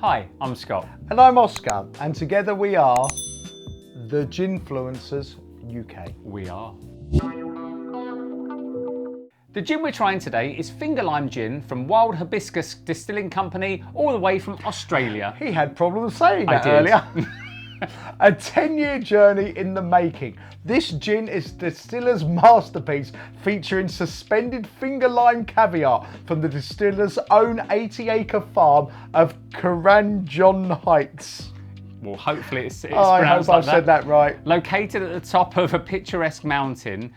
Hi, I'm Scott. And I'm Oscar, and together we are the Ginfluencers UK. We are. The gin we're trying today is Finger Lime Gin from Wild Hibiscus Distilling Company, all the way from Australia. He had problems saying that earlier. A 10-year journey in the making. This gin is distiller's masterpiece, featuring suspended finger lime caviar from the distiller's own 80-acre farm of Caranjon Heights. Well, hopefully it's I pronounced hope like I've said that right. Located at the top of a picturesque mountain,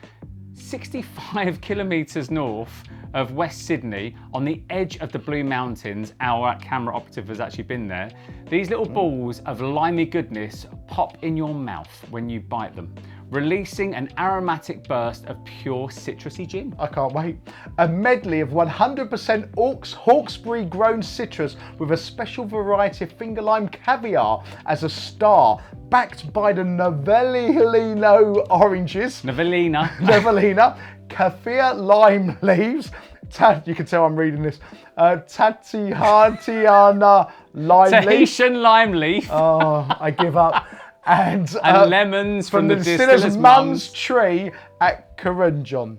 65 kilometres north of West Sydney, on the edge of the Blue Mountains. Our camera operative has actually been there. These little balls of limey goodness pop in your mouth when you bite them, releasing an aromatic burst of pure citrusy gin. I can't wait. A medley of 100% Hawkesbury grown citrus with a special variety of finger lime caviar as a star, backed by the Novellino oranges. Novellina, caviar lime leaves. You can tell I'm reading this. Tatiana lime leaf. Tahitian lime leaf. Oh, I give up. And lemons from the distiller's mum's tree at Caranjon.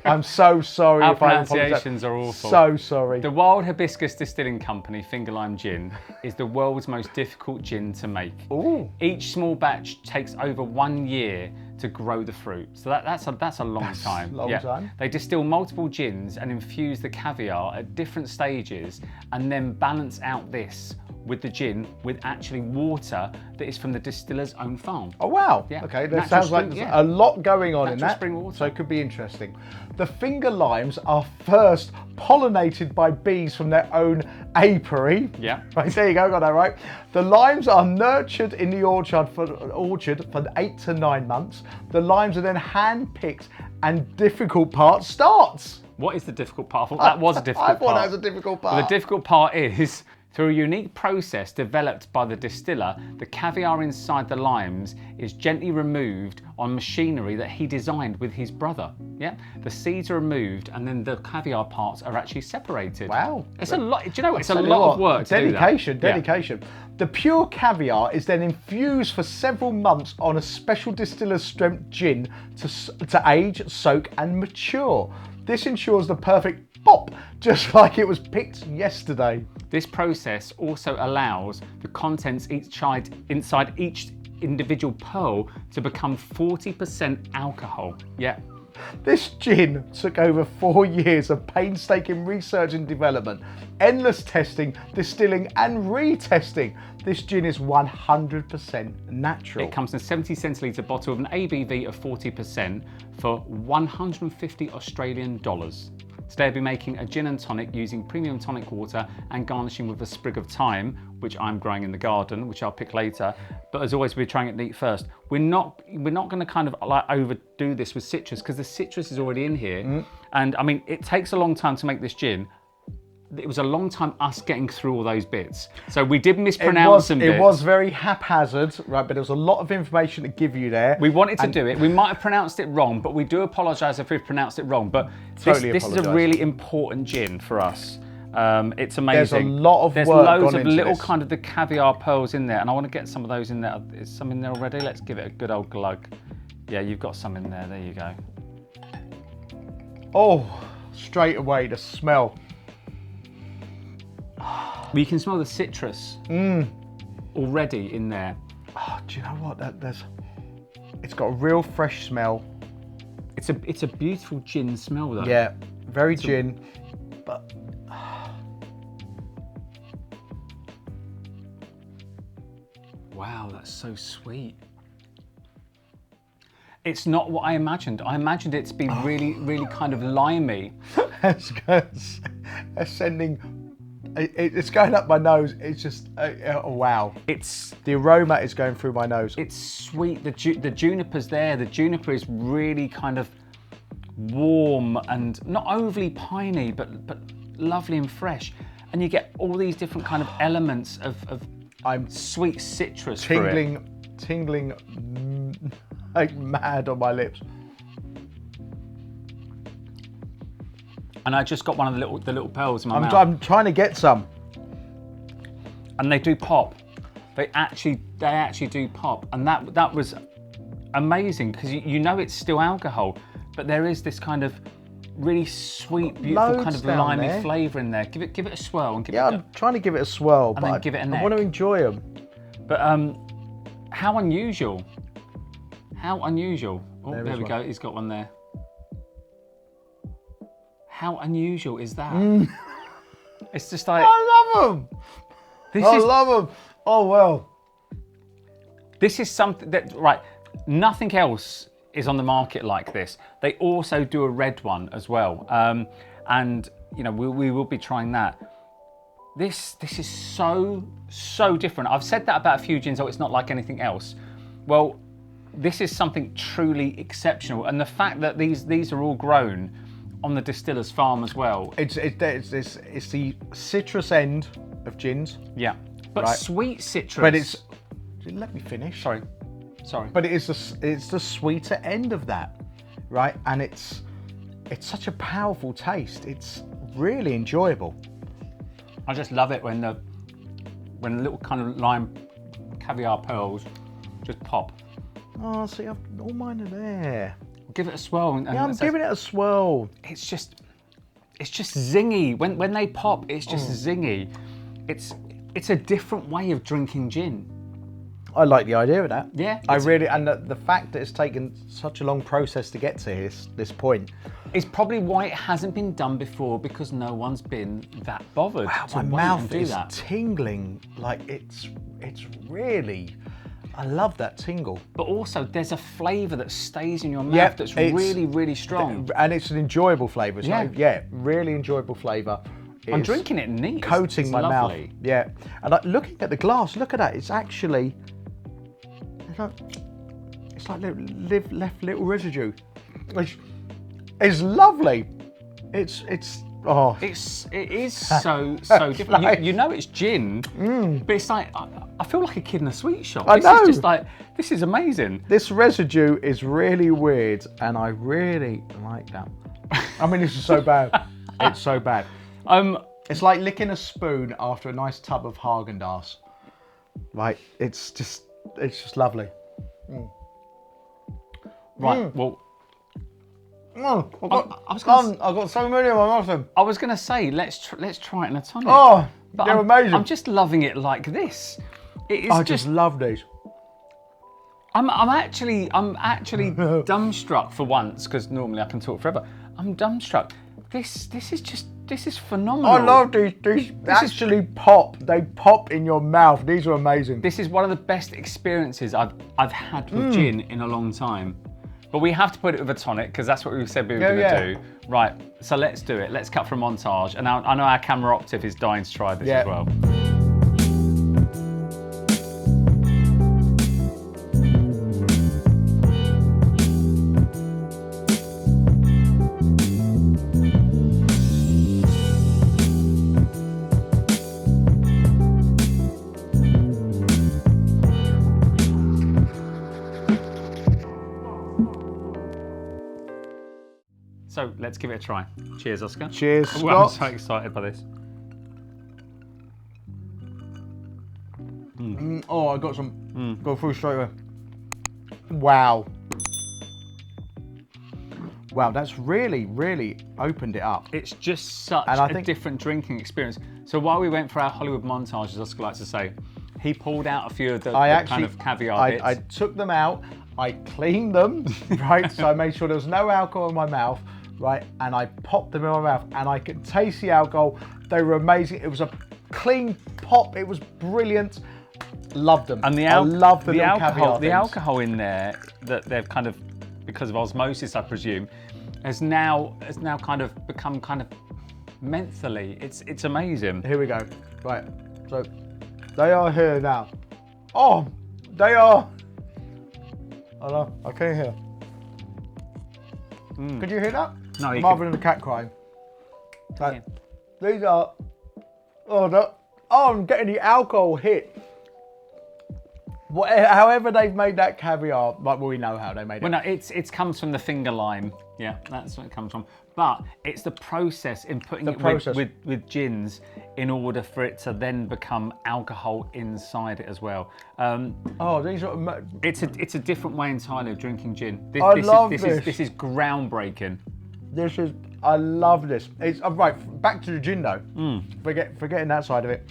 I'm so sorry Our if I pronunciations are awful. So sorry. The Wild Hibiscus Distilling Company Finger Lime Gin is the world's most difficult gin to make. Ooh. Each small batch takes over 1 year to grow the fruit. So that's a long time. Long time. They distill multiple gins and infuse the caviar at different stages, and then balance out this with the gin with actually water that is from the distiller's own farm. Oh wow, Yeah. okay, that Natural sounds like spring, there's yeah. a lot going on in Natural that, spring water. so it could be interesting. The finger limes are first pollinated by bees from their own apiary. Yeah. Right, there you go, got that right. The limes are nurtured in the orchard for 8 to 9 months. The limes are then hand-picked and difficult part starts. What is the difficult part? I thought that was a difficult part. I thought that was a difficult part. Well, the difficult part is, through a unique process developed by the distiller, the caviar inside the limes is gently removed on machinery that he designed with his brother. Yeah, the seeds are removed and then the caviar parts are actually separated. Wow. It's a lot, do you know, it's a lot of work to do that. Dedication. Yeah. The pure caviar is then infused for several months on a special distiller's strength gin to age, soak and mature. This ensures the perfect pop, just like it was picked yesterday. This process also allows the contents inside each individual pearl to become 40% alcohol. Yeah. This gin took over 4 years of painstaking research and development, endless testing, distilling and retesting. This gin is 100% natural. It comes in a 70 centilitre bottle with an ABV of 40% for 150 Australian dollars. Today I'll be making a gin and tonic using premium tonic water and garnishing with a sprig of thyme, which I'm growing in the garden, which I'll pick later. But as always, we're trying it neat first. We're not going to kind of like overdo this with citrus, because the citrus is already in here. And I mean, it takes a long time to make this gin. It was a long time us getting through all those bits. So we did mispronounce some bits. It was very haphazard, right? But there was a lot of information to give you there. We wanted to do it. We might have pronounced it wrong, but we do apologise if we've pronounced it wrong. But this is a really important gin for us. It's amazing. There's a lot of There's work loads gone of into little this. kind of the caviar pearls in there, and I want to get some of those in there. Is some in there already? Let's give it a good old glug. Yeah, you've got some in there. There you go. Oh, straight away the smell. You can smell the citrus already in there. Oh, do you know what? It's got a real fresh smell. It's a beautiful gin smell though. Yeah, very gin, but wow, that's so sweet. It's not what I imagined. I imagined it to be really, really kind of limey. it's going up my nose. It's just, wow. The aroma is going through my nose. It's sweet. The juniper's there. The juniper is really kind of warm and not overly piney, but lovely and fresh. And you get all these different kind of elements of sweet citrus. Tingling like mad on my lips. And I just got one of the little pearls in my mouth. I'm trying to get some. And they do pop. They actually do pop. And that was amazing because you know it's still alcohol, but there is this kind of really sweet, beautiful Loads kind of down limey there. flavour in there. Give it a swirl and give Yeah, it. I'm trying to give it a swirl, then but give it a I neck. want to enjoy them. But how unusual? How unusual? Oh, there we one. go. He's got one there. How unusual is that? It's just like I love them. I love them. Oh well. This is something that nothing else is on the market like this. They also do a red one as well, and you know we will be trying that. This is so different. I've said that about a few gins. Oh, it's not like anything else. Well, this is something truly exceptional, and the fact that these are all grown on the distiller's farm as well. It's the citrus end of gins. Yeah, but Right. sweet citrus. But it's. Let me finish. Sorry. But it's the sweeter end of that, right? And it's such a powerful taste. It's really enjoyable. I just love it when the little kind of lime caviar pearls just pop. Oh, see, all mine are there. Give it a swirl. And Yeah, I'm giving it a swirl. It's just zingy. When they pop, it's just zingy. It's a different way of drinking gin. I like the idea of that. Yeah. I really, and the fact that it's taken such a long process to get to this point. It's probably why it hasn't been done before, because no one's been that bothered Wow, to my wait mouth and do is that. tingling. Like it's really, I love that tingle. But also, there's a flavour that stays in your mouth Yep, that's it's- really, really strong. And it's an enjoyable flavour. It's Yeah. really enjoyable flavour. I'm It's drinking it neat. coating it's my lovely. mouth. Yeah, and like, looking at the glass, look at that. It's actually, it's like left little residue. It's lovely. It is so different. Like- You know it's gin, but it's like I feel like a kid in a sweet shop. I This know. is just like, this is amazing. This residue is really weird, and I really like that. I mean, this is so bad. It's so bad. It's like licking a spoon after a nice tub of Haagen-Dazs. Right? It's just lovely. Right. Well, I've got so many of them. I was gonna say let's try it in a tonic. Oh, but they're I'm, amazing. I'm just loving it like this. It is I just love these. I'm actually dumbstruck for once, because normally I can talk forever. I'm dumbstruck. This is phenomenal. I love these. These actually pop. They pop in your mouth. These are amazing. This is one of the best experiences I've had with gin in a long time. But we have to put it with a tonic, because that's what we said we were going to do. Right, so let's do it. Let's cut for a montage. And I know our camera operative is dying to try this as well. So let's give it a try. Cheers, Oscar. Cheers, Oh, Scott. I'm so excited by this. Oh, I got some. Go through straight away. Wow. Wow, that's really, really opened it up. It's just such And I a think- different drinking experience. So while we went for our Hollywood montage, as Oscar likes to say, he pulled out a few of the kind of caviar bits. I took them out, I cleaned them, right? So I made sure there was no alcohol in my mouth, right? And I popped them in my mouth, and I could taste the alcohol. They were amazing. It was a clean pop. It was brilliant. Loved them. And I love the little alcohol, caviar the things. alcohol in there that they've kind of, because of osmosis, I presume, has now kind of become kind of mentholy. It's amazing. Here we go. Right. So they are here now. Oh, they are. I know. I can't hear. Could you hear that? No, you Marvin and the cat crying. Like, these are. Oh, I'm getting the alcohol hit. However they've made that caviar, like we know how they made it. Well, no, it comes from the finger lime. Yeah, that's what it comes from. But it's the process in putting with gins in order for it to then become alcohol inside it as well. These are... It's a different way entirely of drinking gin. This is groundbreaking. I love this. It's right. Back to the gin though. Forgetting that side of it.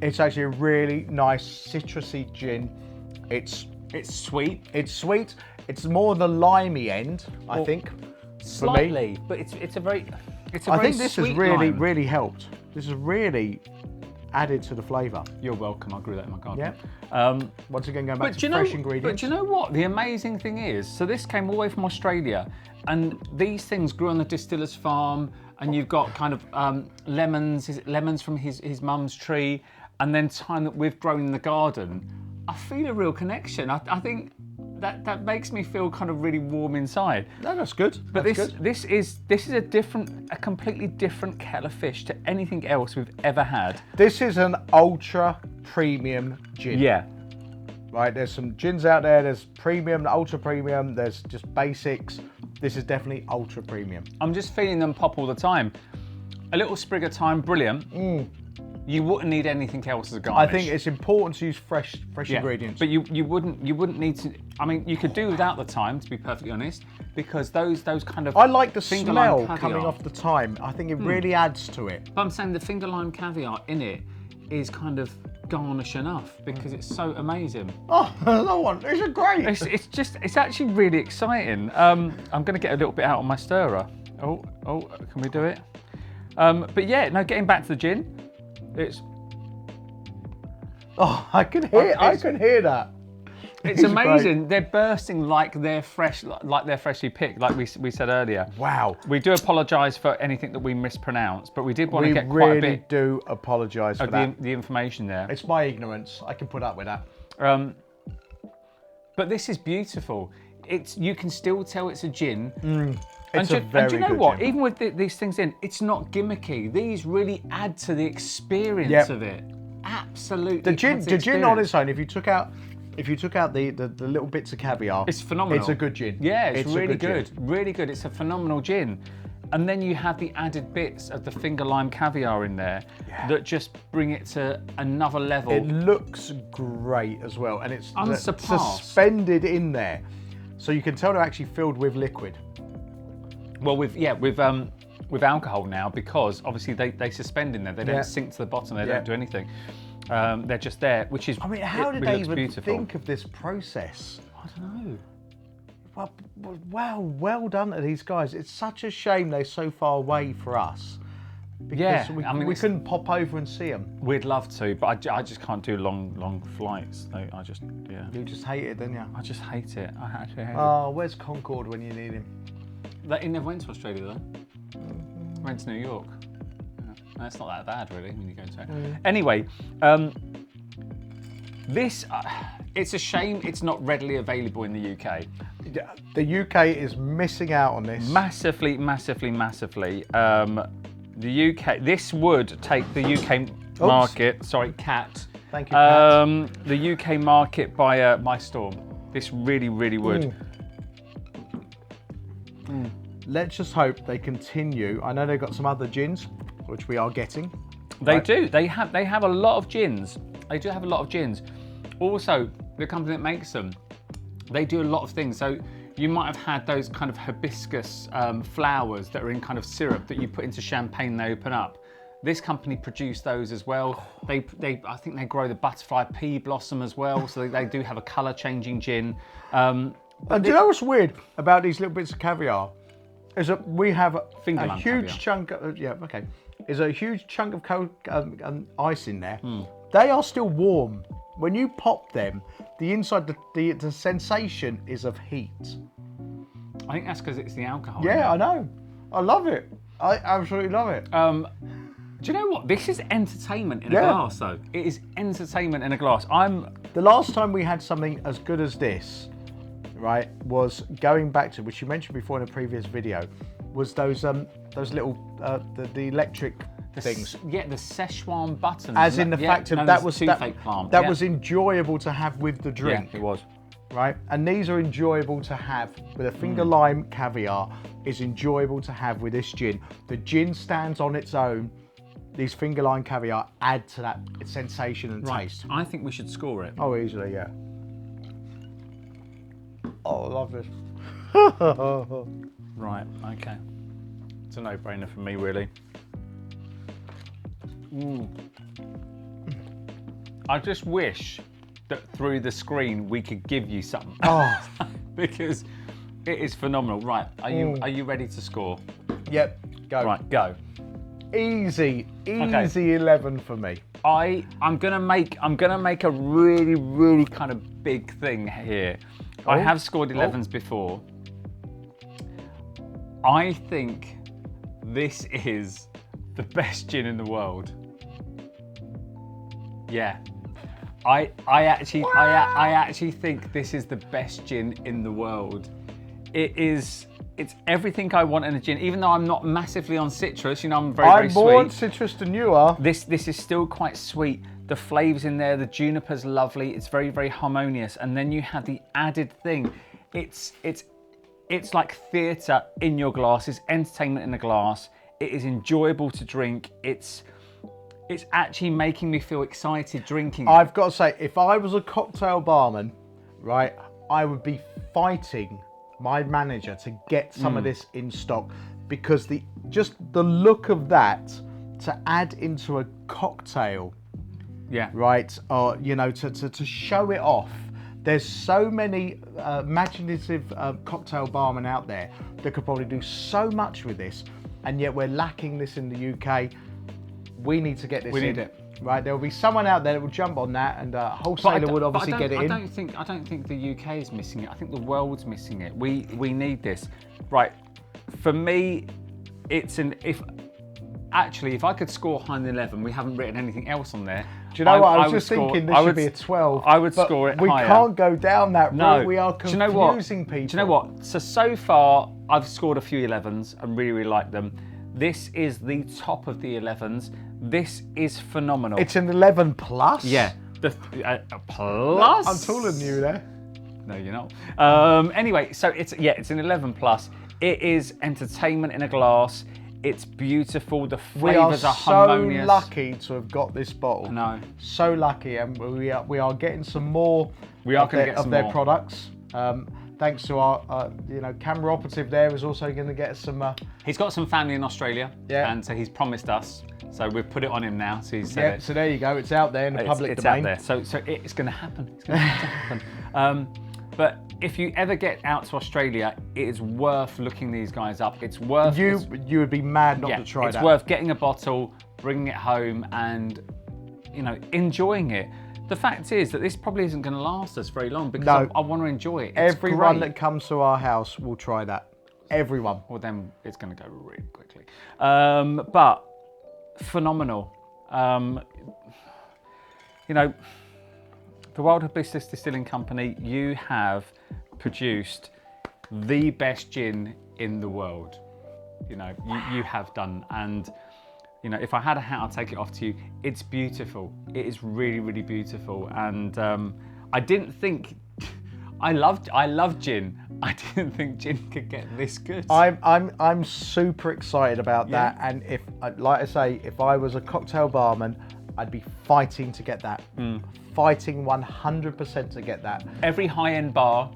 It's actually a really nice citrusy gin. It's sweet. It's sweet. It's more the limey end, I think. Slightly, but it's a very I think this has lime. really helped. This has really added to the flavour. You're welcome. I grew that in my garden. Yeah. Once again, going back to fresh ingredients. But do you know what? The amazing thing is, so this came all the way from Australia, and these things grew on the distiller's farm, and you've got kind of lemons from his mum's tree, and then time that we've grown in the garden. I feel a real connection. I think that makes me feel kind of really warm inside. No, that's good. But this is a completely different kettle of fish to anything else we've ever had. This is an ultra premium gin. Yeah. Right, there's some gins out there. There's premium, ultra premium. There's just basics. This is definitely ultra premium. I'm just feeling them pop all the time. A little sprig of thyme, brilliant. You wouldn't need anything else as a garnish. I think it's important to use fresh ingredients. But you wouldn't need to. I mean, you could do without the thyme, to be perfectly honest, because those kind of. I like the finger smell lime caviar coming off the thyme. I think it really adds to it. But I'm saying the finger lime caviar in it is kind of garnish enough because it's so amazing. Oh, another one. These are great. It's actually really exciting. I'm going to get a little bit out on my stirrer. Oh, can we do it? But yeah, no, getting back to the gin. I can hear that. It's amazing. Great. They're bursting like they're fresh, like they're freshly picked, like we said earlier. Wow. We do apologise for anything that we mispronounce, but we did want to get quite quite a bit. We really do apologise for that. The information there. It's my ignorance. I can put up with that. But this is beautiful. You can still tell it's a gin. And do you know what? Gin. Even with these things in, it's not gimmicky. These really add to the experience of it. Absolutely. The gin on its own, if you took out the little bits of caviar, it's phenomenal. It's a good gin. Yeah, it's really good. Really good. It's a phenomenal gin. And then you have the added bits of the finger lime caviar in there that just bring it to another level. It looks great as well, and it's unsurpassed. Suspended in there, so you can tell they're actually filled with liquid. Well, with alcohol now, because obviously they suspend in there. They don't sink to the bottom. They don't do anything. They're just there, which is. I mean, how did they even beautiful. think of this process? I don't know. Well done to these guys. It's such a shame they're so far away for us. Because we couldn't pop over and see them. We'd love to, but I just can't do long flights. You just hate it, didn't you? I just hate it. I actually hate it. Oh, where's Concord when you need him? He never went to Australia though. Went to New York. That's not that bad really when you go to it. Anyway, this it's a shame it's not readily available in the UK. The UK is missing out on this. Massively. The UK. This would take the UK market. Sorry, cat. Thank you, Cat. The UK market by storm. This really would. Let's just hope they continue. I know they've got some other gins, which we are getting. They do. They have a lot of gins. They do have a lot of gins. Also, the company that makes them, they do a lot of things. So you might have had those kind of hibiscus flowers that are in kind of syrup that you put into champagne and they open up. This company produced those as well. I think they grow the butterfly pea blossom as well. So they do have a colour changing gin. And do you know what's weird about these little bits of caviar? Is that we have a huge chunk of, There's a huge chunk of ice in there. They are still warm. When you pop them, the inside, the sensation is of heat. I think that's because it's the alcohol. Yeah, I know. I love it. I absolutely love it. Do you know what? This is entertainment in a glass, though. It is entertainment in a glass. The last time we had something as good as this, right, was going back to, which you mentioned before in a previous video, was those little the electric things. Yeah, the Szechuan buttons. As in the fact of that was toothache plant. That was enjoyable to have with the drink. Yeah, it was. Right, and these are enjoyable to have with a finger lime caviar. Is enjoyable to have with this gin. The gin stands on its own. These finger lime caviar add to that sensation and taste. I think we should score it. Oh, easily, yeah. Oh, I love this. Right, okay. It's a no-brainer for me, really. I just wish that through the screen we could give you something. Oh. Because it is phenomenal. Right, are you ready to score? Yep, go. Right, go. Easy 11 for me. I'm gonna make a really kind of big thing here. I have scored 11s before. I think this is the best gin in the world. Yeah. I actually think this is the best gin in the world. It's everything I want in a gin, even though I'm not massively on citrus, I'm very sweet. I'm more on citrus than you are. This is still quite sweet. The flavours in there, the juniper's lovely. It's very harmonious. And then you have the added thing. It's like theatre in your glass. It's entertainment in a glass. It is enjoyable to drink. It's actually making me feel excited drinking. I've got to say, if I was a cocktail barman, right, I would be fighting my manager to get some of this in stock, because just the look of that to add into a cocktail, right, or to show it off. There's so many imaginative cocktail barmen out there that could probably do so much with this, and yet we're lacking this in the UK. We need to get this in. We need it. Right, there will be someone out there that will jump on that, and wholesaler would obviously get it in. I don't think the UK is missing it. I think the world's missing it. We need this. Right, for me, if I could score high in 11, we haven't written anything else on there. Do you know what? I was just thinking this should be a 12. I would score it higher. We can't go down that route. No. We are confusing people. Do you know what? So far, I've scored a few 11s and really like them. This is the top of the 11s. This is phenomenal. It's an 11 plus? Yeah. The plus? I'm taller than you there. No, you're not. Anyway, so it's an 11 plus. It is entertainment in a glass. It's beautiful. The flavours are harmonious. We are so lucky to have got this bottle. No. So lucky, and we are getting some more of their products. Thanks to our camera operative there is also going to get some. He's got some family in Australia, and so he's promised us. So we've put it on him now. So he's said it. So there you go. It's out there in the public domain. It's out there. So it's going to happen. It's going to happen. But if you ever get out to Australia, it is worth looking these guys up. It's worth. You would be mad not to try that. It's worth getting a bottle, bringing it home, and enjoying it. The fact is that this probably isn't going to last us very long, because I want to enjoy it. Everyone that comes to our house will try that. Everyone. Well, then it's going to go really quickly. But phenomenal. The Wild Hibiscus Distilling Company, you have produced the best gin in the world. You have done, and if I had a hat, I'd take it off to you. It's beautiful. It is really beautiful, and I didn't think. I loved gin. I didn't think gin could get this good. I'm super excited about that, and if I was a cocktail barman, I'd be fighting to get that. Fighting 100% to get that. Every high-end bar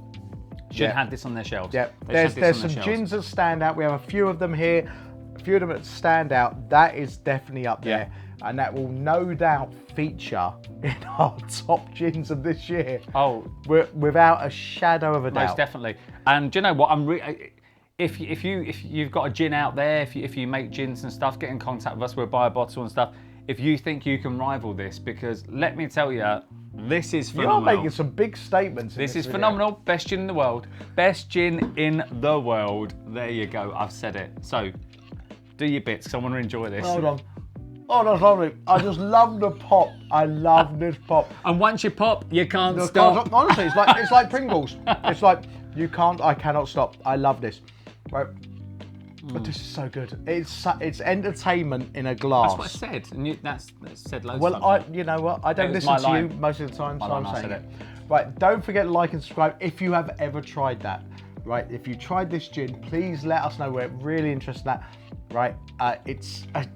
should have this on their shelves. Yeah, there's some gins that stand out. We have a few of them here. A few of them that stand out. That is definitely up there. And that will no doubt feature in our top gins of this year. Oh, without a shadow of a doubt. Most definitely. And do you know what? If you've got a gin out there, if you make gins and stuff, get in contact with us. We'll buy a bottle and stuff. If you think you can rival this, because let me tell you, this is phenomenal. You're making some big statements. This is phenomenal. Best gin in the world. Best gin in the world. There you go. I've said it. So, do your bits, because I want to enjoy this. Hold on. Oh, that's lovely. I just love the pop. I love this pop. And once you pop, you can't stop. Honestly, it's like Pringles. It's like I cannot stop. I love this. Right. But this is so good. It's entertainment in a glass. That's what I said, and that's said loads Well, of times. you know what? I don't It was listen my to you line. most of the time, so My line, I'm I saying said it. Right, don't forget to like and subscribe if you have ever tried that. Right, if you tried this gin, please let us know. We're really interested in that. Right,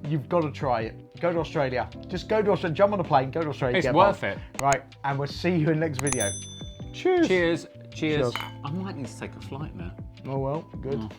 you've got to try it. Go to Australia. Just go to Australia. Jump on a plane. Go to Australia. It's get worth involved. it. Right, and we'll see you in the next video. Cheers. Cheers. Cheers. Cheers. I might need to take a flight now. Oh well, good.